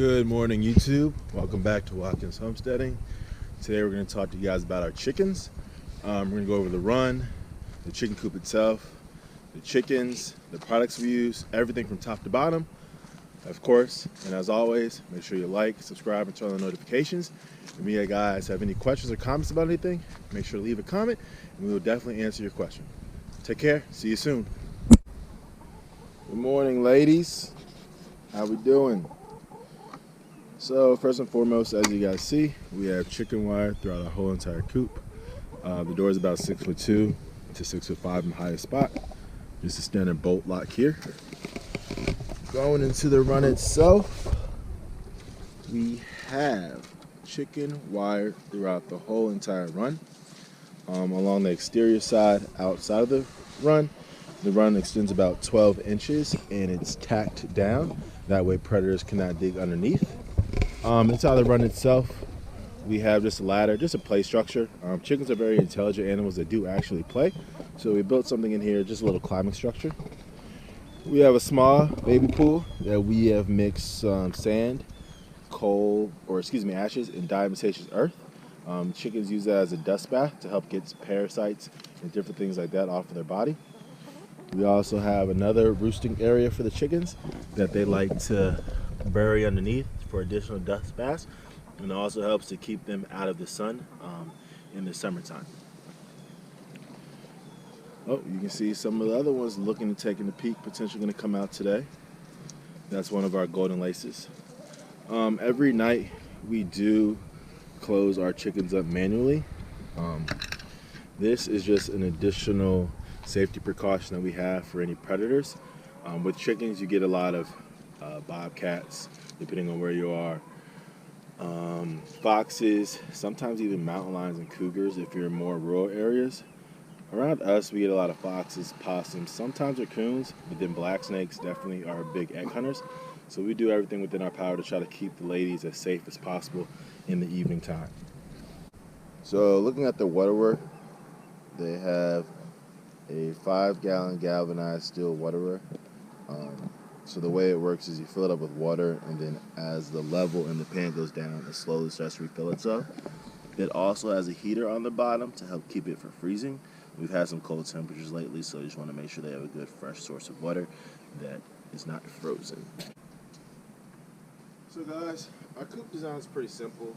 Good morning, YouTube. Welcome back to Watkins Homesteading. Today we're going to talk to you guys about our chickens. We're going to go over the run, the chicken coop itself, the chickens, the products we use, everything from top to bottom, of course. And as always, make sure you like, subscribe, and turn on the notifications. If you guys have any questions or comments about anything, make sure to leave a comment, and we will definitely answer your question. Take care. See you soon. Good morning, ladies. How we doing? So first and foremost, as you guys see, we have chicken wire throughout our whole entire coop. The door is about 6'2" to 6'5" in the highest spot. Just a standard bolt lock here. Going into the run itself, we have chicken wire throughout the whole entire run. Along the exterior side, outside of the run extends about 12 inches and it's tacked down. That way predators cannot dig underneath. Inside the run itself, we have just a ladder, just a play structure. Chickens are very intelligent animals that do actually play. So we built something in here, just a little climbing structure. We have a small baby pool that we have mixed sand, ashes, and diatomaceous earth. Chickens use that as a dust bath to help get parasites and different things like that off of their body. We also have another roosting area for the chickens that they like to bury underneath for additional dust baths, and it also helps to keep them out of the sun in the summertime. Oh, you can see some of the other ones looking to take in the peak, potentially going to come out today. That's one of our golden laces. Every night we do close our chickens up manually. This is just an additional safety precaution that we have for any predators. With chickens, you get a lot of bobcats, depending on where you are, foxes, sometimes even mountain lions and cougars if you're in more rural areas. Around us, we get a lot of foxes, possums, sometimes raccoons, but then black snakes definitely are big egg hunters. So we do everything within our power to try to keep the ladies as safe as possible in the evening time. So looking at the waterer, they have a 5-gallon galvanized steel waterer. So the way it works is you fill it up with water, and then as the level in the pan goes down, it slowly starts to refill itself. It also has a heater on the bottom to help keep it from freezing. We've had some cold temperatures lately, so you just want to make sure they have a good fresh source of water that is not frozen. So guys, our coop design is pretty simple.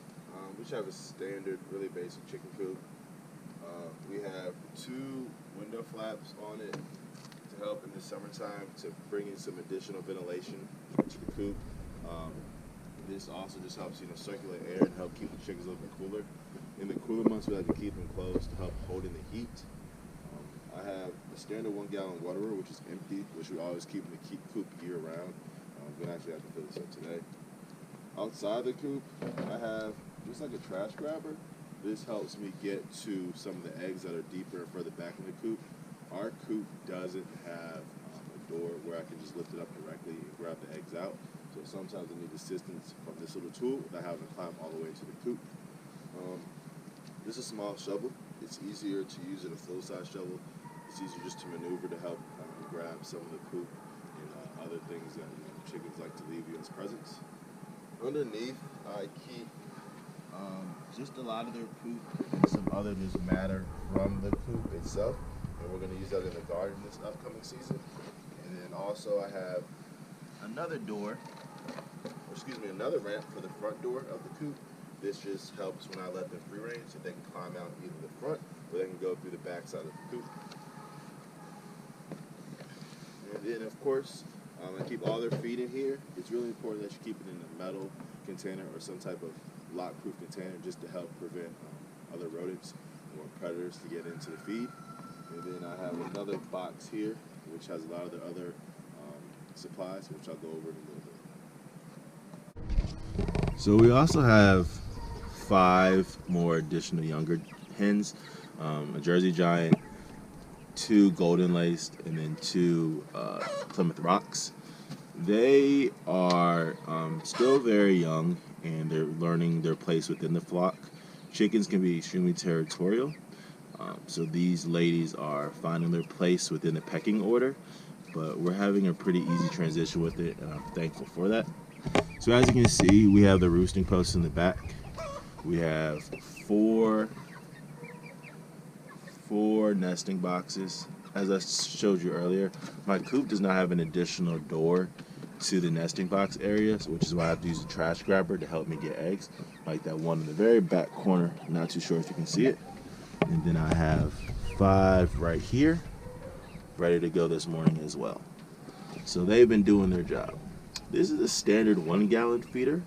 We just have a standard, really basic chicken coop. We have 2 window flaps on it to help in the summertime to bring in some additional ventilation to the coop. This also just helps circulate air and help keep the chickens a little bit cooler. In the cooler months, we like to keep them closed to help hold in the heat. I have a standard 1-gallon waterer, which is empty, which we always keep in the coop year round. We actually have to fill this up today. Outside the coop, I have just like a trash grabber. This helps me get to some of the eggs that are deeper and further back in the coop. Our coop doesn't have a door where I can just lift it up directly and grab the eggs out. So sometimes I need assistance from this little tool that I have to climb all the way to the coop. This is a small shovel. It's easier to use than a full-size shovel. It's easier just to maneuver to help grab some of the poop and other things that chickens like to leave you as presents. Underneath, I keep just a lot of their poop and some other just matter from the coop itself, and we're going to use that in the garden this upcoming season. And then also I have another ramp for the front door of the coop. This just helps when I let them free range so they can climb out either the front or they can go through the back side of the coop. And then of course, I keep all their feed in here. It's really important that you keep it in a metal container or some type of lock-proof container just to help prevent other rodents or predators to get into the feed. And then I have another box here which has a lot of the other supplies, which I'll go over in a little bit. So we also have 5 more additional younger hens, a Jersey Giant, 2 golden laced, and then 2 Plymouth Rocks. They are still very young and they're learning their place within the flock. Chickens can be extremely territorial, so these ladies are finding their place within the pecking order, but we're having a pretty easy transition with it, and I'm thankful for that. So as you can see, we have the roosting posts in the back. We have four nesting boxes. As I showed you earlier, my coop does not have an additional door to the nesting box areas, which is why I have to use a trash grabber to help me get eggs, like that one in the very back corner. I'm not too sure if you can see it. And then I have 5 right here, ready to go this morning as well. So they've been doing their job. This is a standard 1-gallon feeder.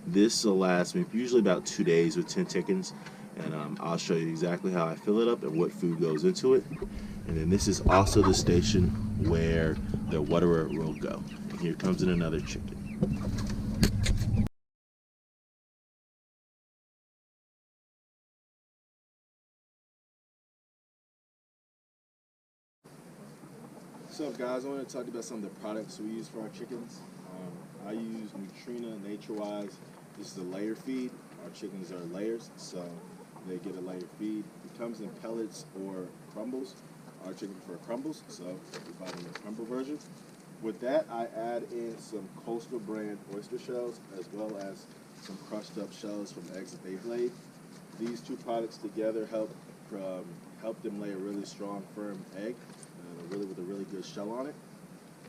This will last me usually about 2 days with 10 chickens, and I'll show you exactly how I fill it up and what food goes into it. And then this is also the station where the waterer will go. And here comes in another chicken. What's up, guys? I want to talk to you about some of the products we use for our chickens. I use Nutrina NatureWise. This is a layer feed. Our chickens are layers, so they get a layer feed. It comes in pellets or crumbles. Our chicken prefer crumbles, so we buy them the crumble version. With that, I add in some Coastal brand oyster shells, as well as some crushed up shells from eggs that they've laid. These two products together help them lay a really strong, firm egg, with a really good shell on it.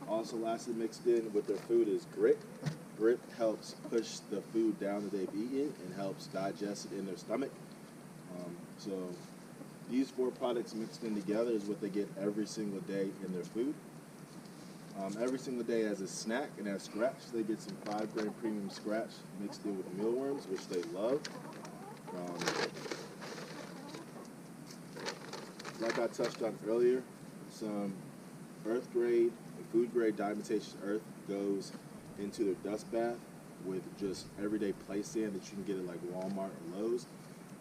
Also, lastly mixed in with their food is grit. Grit helps push the food down that they've eaten and helps digest it in their stomach. So these 4 products mixed in together is what they get every single day in their food. Every single day as a snack and as scratch, they get some 5-gram premium scratch mixed in with mealworms, which they love. Like I touched on earlier, some earth grade and food grade diatomaceous earth goes into their dust bath with just everyday play sand that you can get at like Walmart or Lowe's,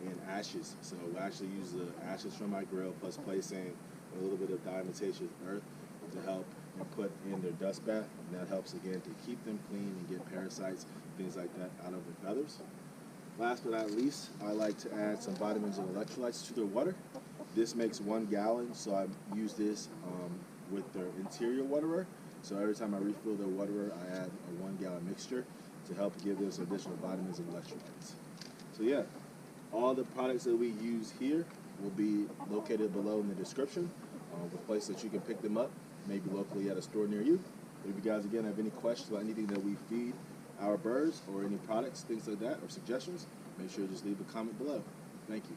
and ashes. So we actually use the ashes from my grill plus play sand and a little bit of diatomaceous earth to help and put in their dust bath, and that helps again to keep them clean and get parasites, things like that out of their feathers. Last but not least, I like to add some vitamins and electrolytes to their water. This makes 1 gallon, so I use this with their interior waterer. So every time I refill their waterer, I add a 1-gallon mixture to help give them some additional vitamins and electrolytes. So yeah, all the products that we use here will be located below in the description, with places that you can pick them up, maybe locally at a store near you. But if you guys again have any questions about anything that we feed our birds or any products, things like that, or suggestions, make sure to just leave a comment below. Thank you.